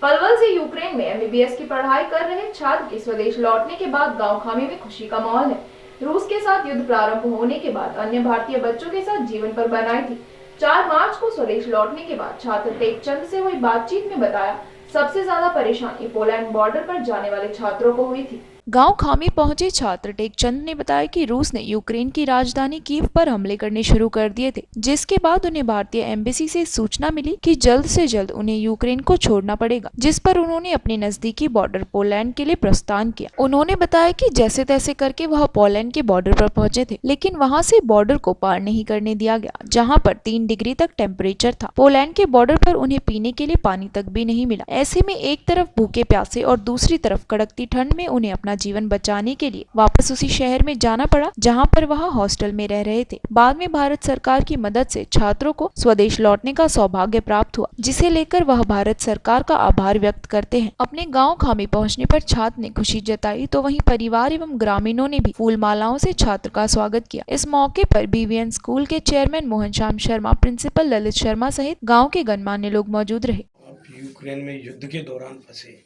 पलवल से यूक्रेन में एमबीबीएस की पढ़ाई कर रहे छात्र के स्वदेश लौटने के बाद गांव खामी में खुशी का माहौल है। रूस के साथ युद्ध प्रारंभ होने के बाद अन्य भारतीय बच्चों के साथ जीवन पर बनाई थी। 4 मार्च को स्वदेश लौटने के बाद छात्र टेकचंद से हुई बातचीत में बताया, सबसे ज्यादा परेशानी पोलैंड बॉर्डर पर जाने वाले छात्रों को हुई थी। गांव खामी पहुंचे छात्र टेकचंद ने बताया कि रूस ने यूक्रेन की राजधानी कीव पर हमले करने शुरू कर दिए थे, जिसके बाद उन्हें भारतीय एम्बेसी से सूचना मिली कि जल्द से जल्द उन्हें यूक्रेन को छोड़ना पड़ेगा, जिस पर उन्होंने अपने नजदीकी बॉर्डर पोलैंड के लिए प्रस्थान किया। उन्होंने बताया कि जैसे तैसे करके वह पोलैंड के बॉर्डर पर पहुंचे थे, लेकिन वहां से बॉर्डर को पार नहीं करने दिया गया, जहाँ पर 3 डिग्री तक टेम्परेचर था। पोलैंड के बॉर्डर पर उन्हें पीने के लिए पानी तक भी नहीं मिला। ऐसे में एक तरफ भूखे प्यासे और दूसरी तरफ कड़कती ठंड में उन्हें अपना जीवन बचाने के लिए वापस उसी शहर में जाना पड़ा जहां पर वह हॉस्टल में रह रहे थे। बाद में भारत सरकार की मदद से छात्रों को स्वदेश लौटने का सौभाग्य प्राप्त हुआ, जिसे लेकर वह भारत सरकार का आभार व्यक्त करते हैं। अपने गांव खामी पहुंचने पर छात्र ने खुशी जताई, तो वहीं परिवार एवं ग्रामीणों ने भी फूल मालाओं से छात्र का स्वागत किया। इस मौके पर बीवीएन स्कूल के चेयरमैन मोहन श्याम शर्मा, प्रिंसिपल ललित शर्मा सहित गाँव के गणमान्य लोग मौजूद रहे। आप यूक्रेन में युद्ध के दौरान फंसे,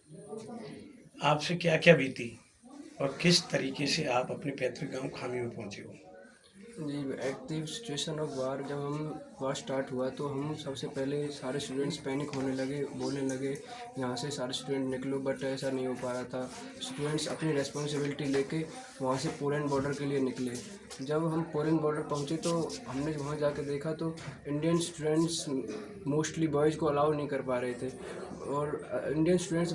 आपसे क्या क्या बीती और किस तरीके से आप अपने पैतृक गांव खामी में पहुंचे हो? जी, at the situation of war जब वार स्टार्ट हुआ तो हम सबसे पहले सारे स्टूडेंट्स पैनिक होने लगे, बोलने लगे यहाँ से सारे स्टूडेंट निकलो, बट ऐसा नहीं हो पा रहा था। स्टूडेंट्स अपनी रेस्पॉन्सिबिलिटी लेके वहाँ से पोलैंड बॉर्डर के लिए निकले। जब हम पोलैंड बॉर्डर पहुँचे तो हमने वहाँ जाके देखा तो इंडियन स्टूडेंट्स मोस्टली बॉयज़ को अलाउ नहीं कर पा रहे थे और इंडियन स्टूडेंट्स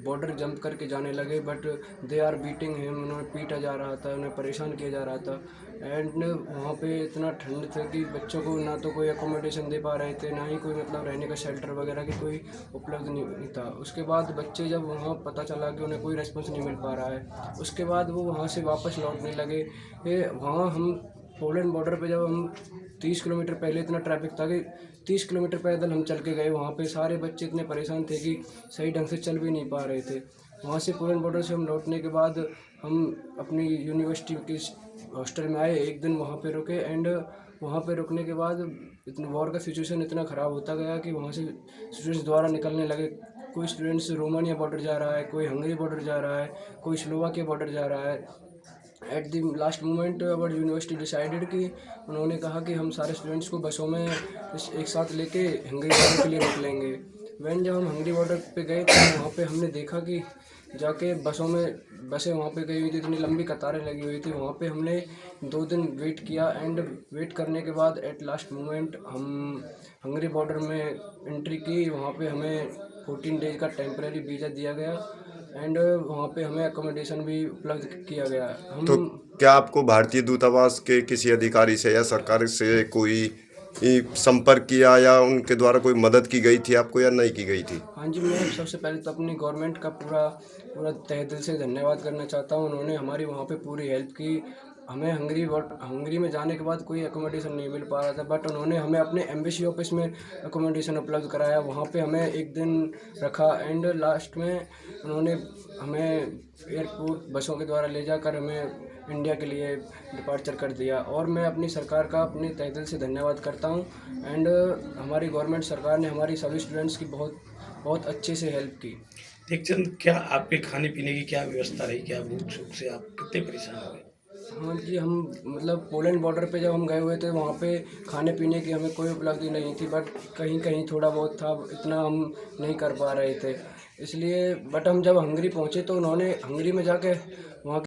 बॉर्डर जंप करके जाने लगे, but they are beating him, उन्हें पीटा जा रहा था, उन्हें परेशान किया जा रहा था। एंड वहाँ पे इतना ठंड था कि बच्चों को ना तो कोई अकोमोडेशन दे पा रहे थे, ना ही कोई मतलब रहने का शेल्टर वगैरह की कोई उपलब्ध नहीं था। उसके बाद बच्चे जब वहाँ पता चला कि उन्हें कोई रेस्पॉन्स नहीं मिल पा रहा है, उसके बाद वो वहाँ से वापस लौटने लगे। वहाँ हम पोलैंड बॉर्डर पे जब हम 30 किलोमीटर पहले इतना ट्रैफिक था कि 30 किलोमीटर पैदल हम चल के गए। वहाँ पे सारे बच्चे इतने परेशान थे कि सही ढंग से चल भी नहीं पा रहे थे। वहाँ से पोलैंड बॉर्डर से हम लौटने के बाद हम अपनी यूनिवर्सिटी के हॉस्टल में आए, एक दिन वहाँ पे रुके। एंड वहाँ पे रुकने के बाद इतना वॉर का सिचुएशन इतना ख़राब होता गया कि वहाँ से स्टूडेंट्स द्वारा निकलने लगे। कोई स्टूडेंट्स रोमानिया बॉर्डर जा रहा है, कोई हंगरी बॉर्डर जा रहा है, कोई स्लोवाकिया बॉर्डर जा रहा है। At the last moment our university decided कि उन्होंने कहा कि हम सारे स्टूडेंट्स को बसों में एक साथ लेके हंगरी बॉर्डर के लिए निकलेंगे। जब हम हंगरी बॉर्डर पे गए तो वहाँ पे हमने देखा कि जाके बसें वहाँ पे गई हुई थी, इतनी लंबी कतारें लगी हुई थी। वहाँ पे हमने 2 दिन वेट किया एंड वेट करने के बाद एट लास्ट मोमेंट हम हंगरी बॉर्डर में एंट्री की। वहाँ पे हमें 14 डेज का टेम्परेरी वीज़ा दिया गया एंड वहाँ पे हमें अकोमोडेशन भी उपलब्ध किया गया। तो क्या आपको भारतीय दूतावास के किसी अधिकारी से या सरकार से कोई संपर्क किया या उनके द्वारा कोई मदद की गई थी आपको या नहीं की गई थी? हाँ जी, मैं सबसे पहले तो अपनी गवर्नमेंट का पूरा तहे दिल से धन्यवाद करना चाहता हूँ। उन्होंने हमारी वहाँ पे पूरी हेल्प की। हमें हंगरी में जाने के बाद कोई अकोमोडेशन नहीं मिल पा रहा था, बट उन्होंने हमें अपने एम्बेसी ऑफिस में अकोमोडेशन उपलब्ध कराया। वहाँ पे हमें एक दिन रखा एंड लास्ट में उन्होंने हमें एयरपोर्ट बसों के द्वारा ले जाकर हमें इंडिया के लिए डिपार्चर कर दिया। और मैं अपनी सरकार का अपने तहे दिल से धन्यवाद करता हूँ। एंड हमारी गवर्नमेंट सरकार ने हमारी सभी स्टूडेंट्स की बहुत अच्छे से हेल्प की। टेकचंद, क्या आपके खाने पीने की क्या व्यवस्था रही? क्या भूख शूख से आप कितने परेशान हो गए? हाँ जी, हम मतलब पोलैंड बॉर्डर पे जब हम गए हुए थे वहाँ पे खाने पीने की हमें कोई उपलब्धि नहीं थी, बट कहीं कहीं थोड़ा बहुत था, इतना हम नहीं कर पा रहे थे। इसलिए बट हम जब हंगरी पहुँचे तो उन्होंने हंगरी में जाके वहाँ